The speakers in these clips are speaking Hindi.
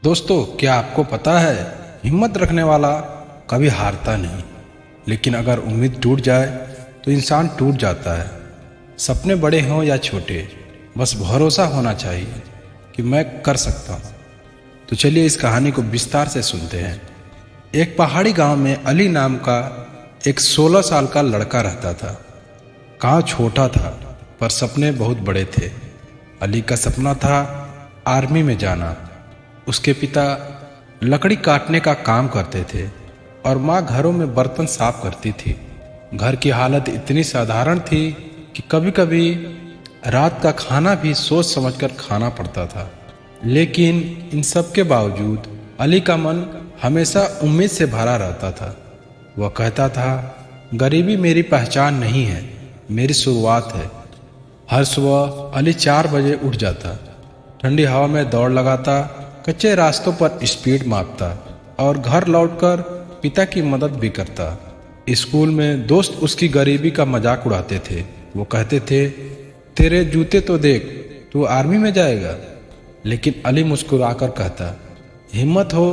दोस्तों, क्या आपको पता है हिम्मत रखने वाला कभी हारता नहीं। लेकिन अगर उम्मीद टूट जाए तो इंसान टूट जाता है। सपने बड़े हों या छोटे, बस भरोसा होना चाहिए कि मैं कर सकता हूँ। तो चलिए इस कहानी को विस्तार से सुनते हैं। एक पहाड़ी गांव में अली नाम का एक 16 साल का लड़का रहता था। गांव छोटा था पर सपने बहुत बड़े थे। अली का सपना था आर्मी में जाना। उसके पिता लकड़ी काटने का काम करते थे और माँ घरों में बर्तन साफ करती थी। घर की हालत इतनी साधारण थी कि कभी कभी रात का खाना भी सोच समझकर खाना पड़ता था। लेकिन इन सब के बावजूद अली का मन हमेशा उम्मीद से भरा रहता था। वह कहता था, गरीबी मेरी पहचान नहीं है, मेरी शुरुआत है। हर सुबह अली 4 बजे उठ जाता, ठंडी हवा में दौड़ लगाता, कच्चे रास्तों पर स्पीड मापता और घर लौटकर पिता की मदद भी करता। स्कूल में दोस्त उसकी गरीबी का मजाक उड़ाते थे। वो कहते थे, तेरे जूते तो देख, तू आर्मी में जाएगा। लेकिन अली मुस्कुराकर कहता, हिम्मत हो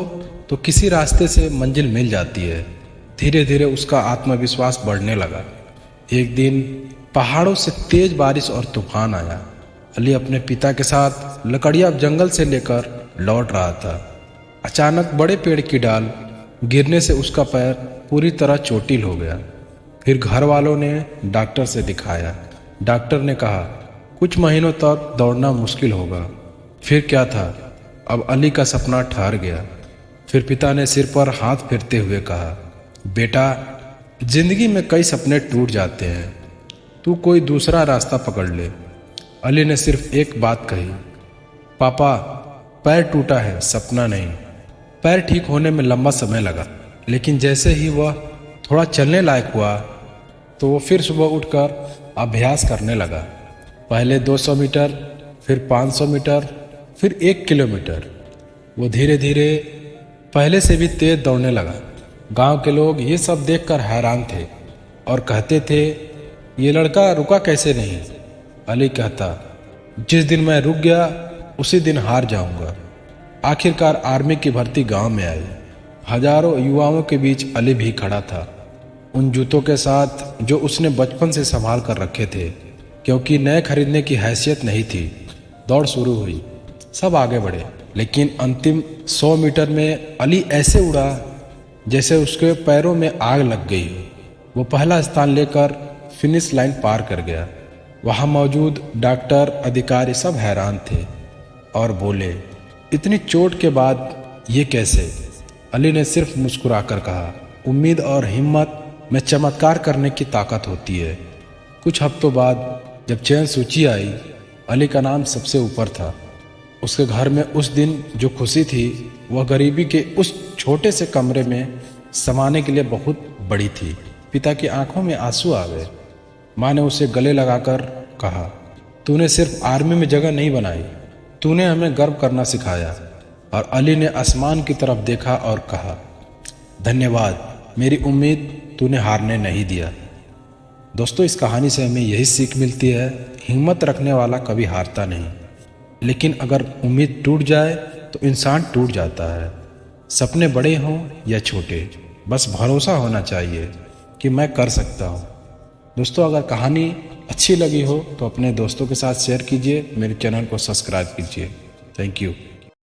तो किसी रास्ते से मंजिल मिल जाती है। धीरे धीरे उसका आत्मविश्वास बढ़ने लगा। एक दिन पहाड़ों से तेज बारिश और तूफान आया। अली अपने पिता के साथ लकड़ियां जंगल से लेकर लौट रहा था। अचानक बड़े पेड़ की डाल गिरने से उसका पैर पूरी तरह चोटिल हो गया। फिर घर वालों ने डॉक्टर से दिखाया। डॉक्टर ने कहा, कुछ महीनों तक दौड़ना मुश्किल होगा। फिर क्या था, अब अली का सपना ठहर गया। फिर पिता ने सिर पर हाथ फेरते हुए कहा, बेटा, जिंदगी में कई सपने टूट जाते हैं, तू कोई दूसरा रास्ता पकड़ ले। अली ने सिर्फ एक बात कही, पापा, पैर टूटा है, सपना नहीं। पैर ठीक होने में लंबा समय लगा, लेकिन जैसे ही वह थोड़ा चलने लायक हुआ तो वो फिर सुबह उठकर अभ्यास करने लगा। पहले 200 मीटर, फिर 500 मीटर, फिर 1 किलोमीटर। वो धीरे धीरे पहले से भी तेज दौड़ने लगा। गांव के लोग ये सब देखकर हैरान थे और कहते थे, ये लड़का रुका कैसे नहीं। अली कहता, जिस दिन मैं रुक गया उसी दिन हार जाऊंगा। आखिरकार आर्मी की भर्ती गांव में आई। हजारों युवाओं के बीच अली भी खड़ा था, उन जूतों के साथ जो उसने बचपन से संभाल कर रखे थे, क्योंकि नए खरीदने की हैसियत नहीं थी। दौड़ शुरू हुई, सब आगे बढ़े, लेकिन अंतिम 100 मीटर में अली ऐसे उड़ा जैसे उसके पैरों में आग लग गई हो। वो पहला स्थान लेकर फिनिश लाइन पार कर गया। वहाँ मौजूद डॉक्टर, अधिकारी सब हैरान थे और बोले, इतनी चोट के बाद ये कैसे। अली ने सिर्फ मुस्कुराकर कहा, उम्मीद और हिम्मत में चमत्कार करने की ताकत होती है। कुछ हफ्तों बाद जब चयन सूची आई, अली का नाम सबसे ऊपर था। उसके घर में उस दिन जो खुशी थी वह गरीबी के उस छोटे से कमरे में समाने के लिए बहुत बड़ी थी। पिता की आंखों में आंसू आ गए। माँ ने उसे गले लगाकर कहा, तूने सिर्फ आर्मी में जगह नहीं बनाई, तूने हमें गर्व करना सिखाया। और अली ने आसमान की तरफ देखा और कहा, धन्यवाद, मेरी उम्मीद तूने हारने नहीं दिया। दोस्तों, इस कहानी से हमें यही सीख मिलती है, हिम्मत रखने वाला कभी हारता नहीं। लेकिन अगर उम्मीद टूट जाए तो इंसान टूट जाता है। सपने बड़े हों या छोटे, बस भरोसा होना चाहिए कि मैं कर सकता हूँ। दोस्तों, अगर कहानी अच्छी लगी हो तो अपने दोस्तों के साथ शेयर कीजिए, मेरे चैनल को सब्सक्राइब कीजिए। Thank you.